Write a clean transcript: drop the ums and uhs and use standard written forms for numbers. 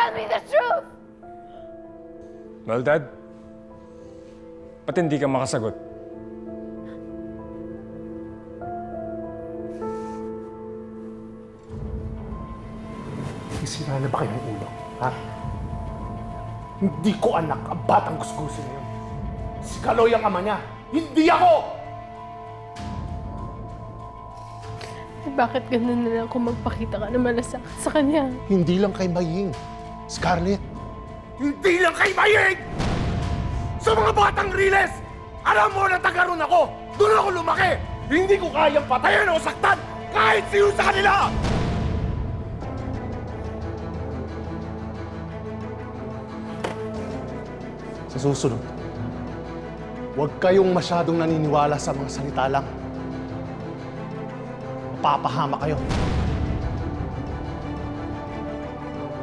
tell me the truth! Well, Dad, ba't hindi ka makasagot? Isira na ba kayong ulo? Ha? Hindi ko anak ang batang gusguso na yun. Si Kaloy ang ama niya, hindi ako! Eh, bakit ganun na lang kung magpakita ka na malasakit sa kanya? Hindi lang kay Maying. Scarlett, Hindi lang kay Maying! Sa mga batang Riles! Alam mo na taga ron ako! Doon ako lumaki! Hindi ko kayang patayan o saktan kahit sino sa kanila! sa susunod, huwag kayong masyadong naniniwala sa mga salita lang. Mapapahama kayo.